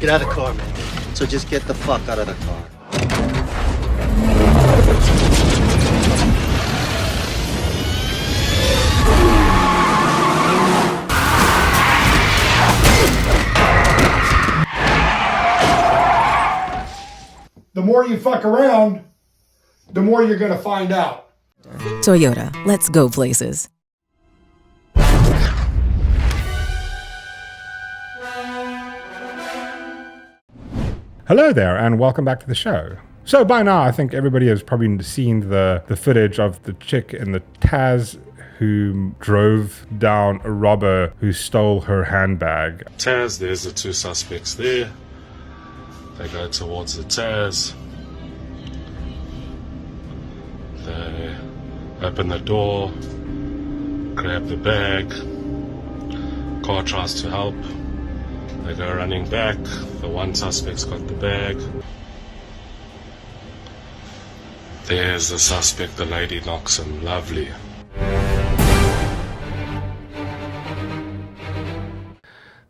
Get out of the car, man. So just get the fuck out of the car. The more you fuck around, the more you're gonna find out. Toyota, let's go places. Hello there, and welcome back to the show. So by now, I think everybody has probably seen the footage of the chick in the Taz who drove down a robber who stole her handbag. Taz, there's the two suspects there. They go towards the Taz. They open the door, grab the bag. Car tries to help. They go running back. The one suspect's got the bag. There's the suspect. The lady knocks him. Lovely. There's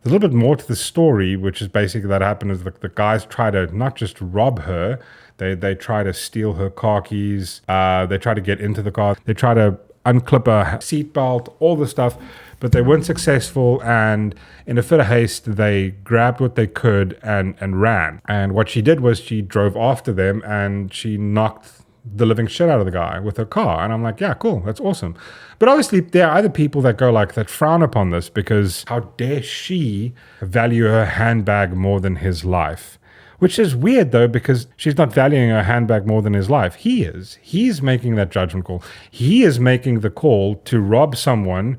a little bit more to the story, which is basically that happened is the guys try to not just rob her, they try to steal her car keys, they try to get into the car, they try to unclip her seatbelt, all the stuff, but they weren't successful, and in a fit of haste, they grabbed what they could and ran. And what she did was she drove after them and she knocked the living shit out of the guy with her car. And I'm like, yeah, cool, that's awesome. But obviously there are other people that go like that frown upon this because how dare she value her handbag more than his life? Which is weird though, because she's not valuing her handbag more than his life. He is. He's making that judgment call. He is making the call to rob someone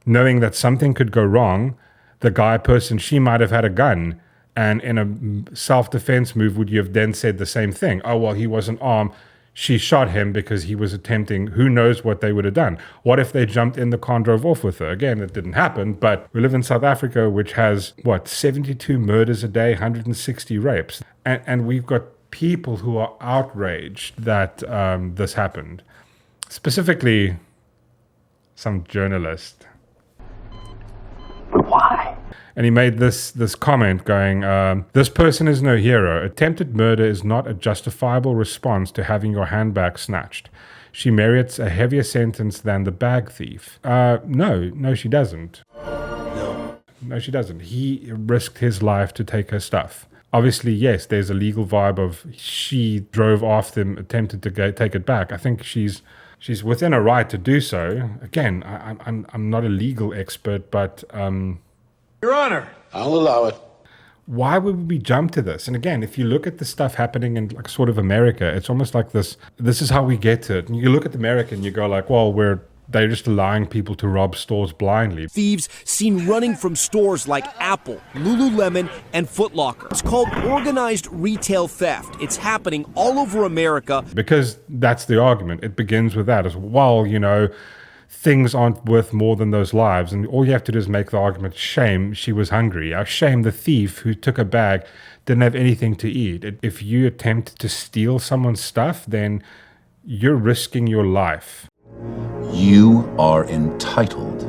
knowing that something could go wrong. The person, she might have had a gun. And in a self-defense move, would you have then said the same thing? Oh, well, he wasn't armed. She shot him because he was attempting, who knows what they would have done. What if they jumped in the car and drove off with her? Again, it didn't happen, but we live in South Africa, which has, 72 murders a day, 160 rapes. And we've got people who are outraged that this happened. Specifically, some journalist. But why? And he made this comment going, this person is no hero. Attempted murder is not a justifiable response to having your handbag snatched. She merits a heavier sentence than the bag thief. No, she doesn't. No, she doesn't. He risked his life to take her stuff. Obviously, yes, there's a legal vibe of she drove after him, attempted to take it back. I think she's within her right to do so. Again, I'm not a legal expert, but... Your Honor, I'll allow it. Why would we jump to this? And again, if you look at the stuff happening in like sort of America, it's almost like this is how we get to it. And you look at America and you go like, well, they're just allowing people to rob stores blindly. thieves seen running from stores like Apple, Lululemon, and Foot Locker. It's called organized retail theft. It's happening all over America. Because that's the argument. It begins with that as well, things aren't worth more than those lives. And all you have to do is make the argument, shame she was hungry. Shame the thief who took a bag didn't have anything to eat. If you attempt to steal someone's stuff, then you're risking your life. You are entitled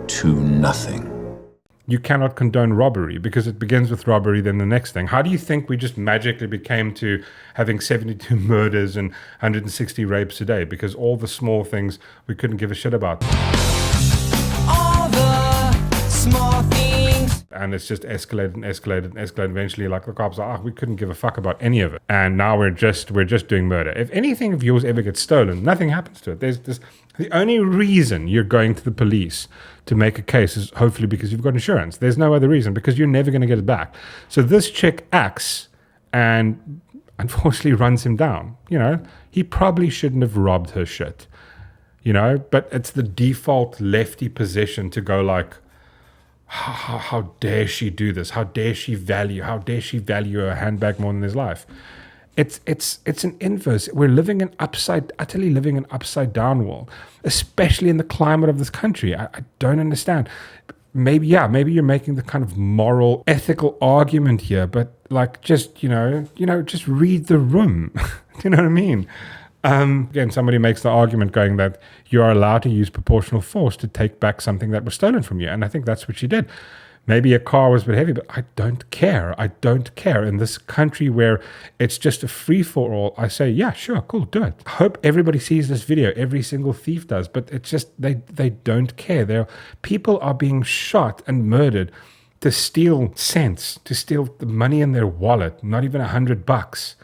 to nothing. You cannot condone robbery because it begins with robbery, then the next thing. How do you think we just magically became to having 72 murders and 160 rapes a day? Because all the small things we couldn't give a shit about. All the small things. And it's just escalated. Eventually, like the cops are, we couldn't give a fuck about any of it. And now we're just doing murder. If anything of yours ever gets stolen, nothing happens to it. The only reason you're going to the police to make a case is hopefully because you've got insurance. There's no other reason, because you're never going to get it back. So this chick acts and unfortunately runs him down. He probably shouldn't have robbed her shit. But it's the default lefty position to go like, how dare she do this? How dare she value her handbag more than his life? It's an inverse. We're utterly living an upside down world, especially in the climate of this country. I don't understand. Maybe you're making the kind of moral, ethical argument here, but like just read the room. Do you know what I mean? Again, somebody makes the argument going that you are allowed to use proportional force to take back something that was stolen from you, and I think that's what she did. Maybe a car was a bit heavy, but I don't care. I don't care. In this country where it's just a free-for-all, I say, yeah, sure, cool, do it. I hope everybody sees this video. Every single thief does, but it's just, they don't care. People are being shot and murdered to steal cents, to steal the money in their wallet, not even $100.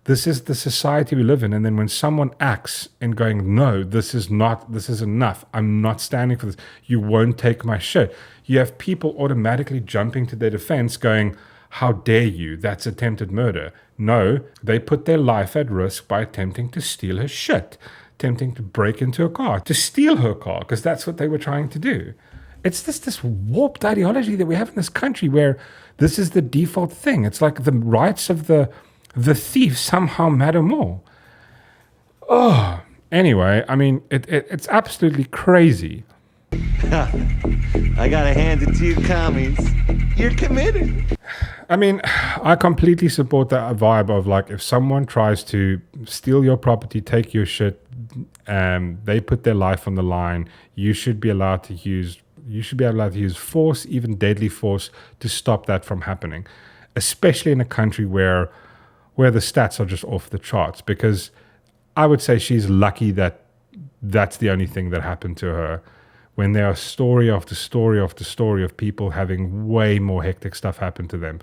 This is the society we live in. And then when someone acts and going, no, this is enough. I'm not standing for this. You won't take my shit. You have people automatically jumping to their defense going, how dare you? That's attempted murder. No, they put their life at risk by attempting to steal her shit, attempting to break into a car, to steal her car, because that's what they were trying to do. It's this warped ideology that we have in this country where this is the default thing. It's like the rights of the thief somehow matter more. Oh, anyway, I mean, it's absolutely crazy. I gotta hand it to you, commies. You're committed. I mean, I completely support that vibe of like, if someone tries to steal your property, take your shit, they put their life on the line, you should be allowed to use force, even deadly force, to stop that from happening. Especially in a country where the stats are just off the charts, because I would say she's lucky that that's the only thing that happened to her, when there are story after story after story of people having way more hectic stuff happen to them.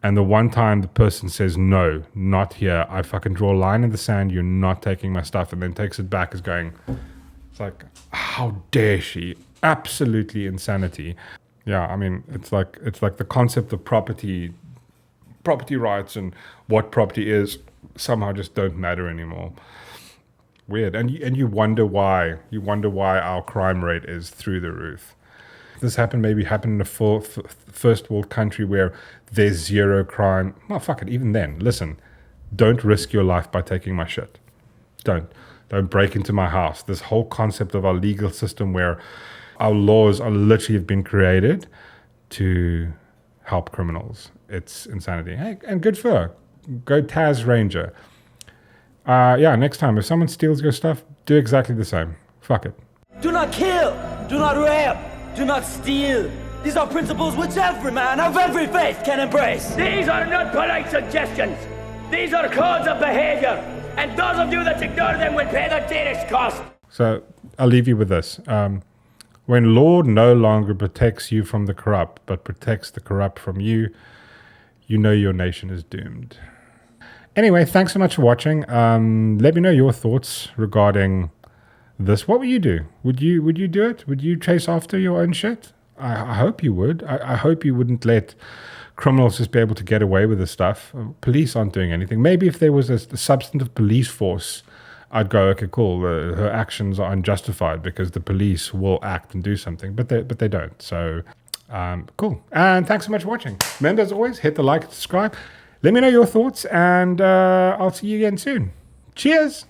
And the one time the person says, no, not here, I fucking draw a line in the sand, you're not taking my stuff, and then takes it back, is going, it's like, how dare she? Absolutely insanity. Yeah, I mean, it's like the concept of property rights and what property is somehow just don't matter anymore. Weird. And you wonder why. You wonder why our crime rate is through the roof. This happened in a first world country where there's zero crime. Well, fuck it, even then. Listen, don't risk your life by taking my shit. Don't break into my house. This whole concept of our legal system where our laws are literally have been created to help criminals. It's insanity. Hey, and good for her. Go Taz Ranger. Yeah, next time, if someone steals your stuff, do exactly the same. Fuck it. Do not kill, do not rape, do not steal. These are principles which every man of every faith can embrace. These are not polite suggestions. These are codes of behavior. And those of you that ignore them will pay the dearest cost. So I'll leave you with this. When law no longer protects you from the corrupt, but protects the corrupt from you, you know your nation is doomed. Anyway, thanks so much for watching. Let me know your thoughts regarding this. What would you do? Would you do it? Would you chase after your own shit? I hope you would. I hope you wouldn't let criminals just be able to get away with this stuff. Police aren't doing anything. Maybe if there was a substantive police force, I'd go, okay, cool. Her actions are unjustified because the police will act and do something, but they don't. So, cool. And thanks so much for watching. Remember, as always, hit the like and subscribe. Let me know your thoughts, and I'll see you again soon. Cheers.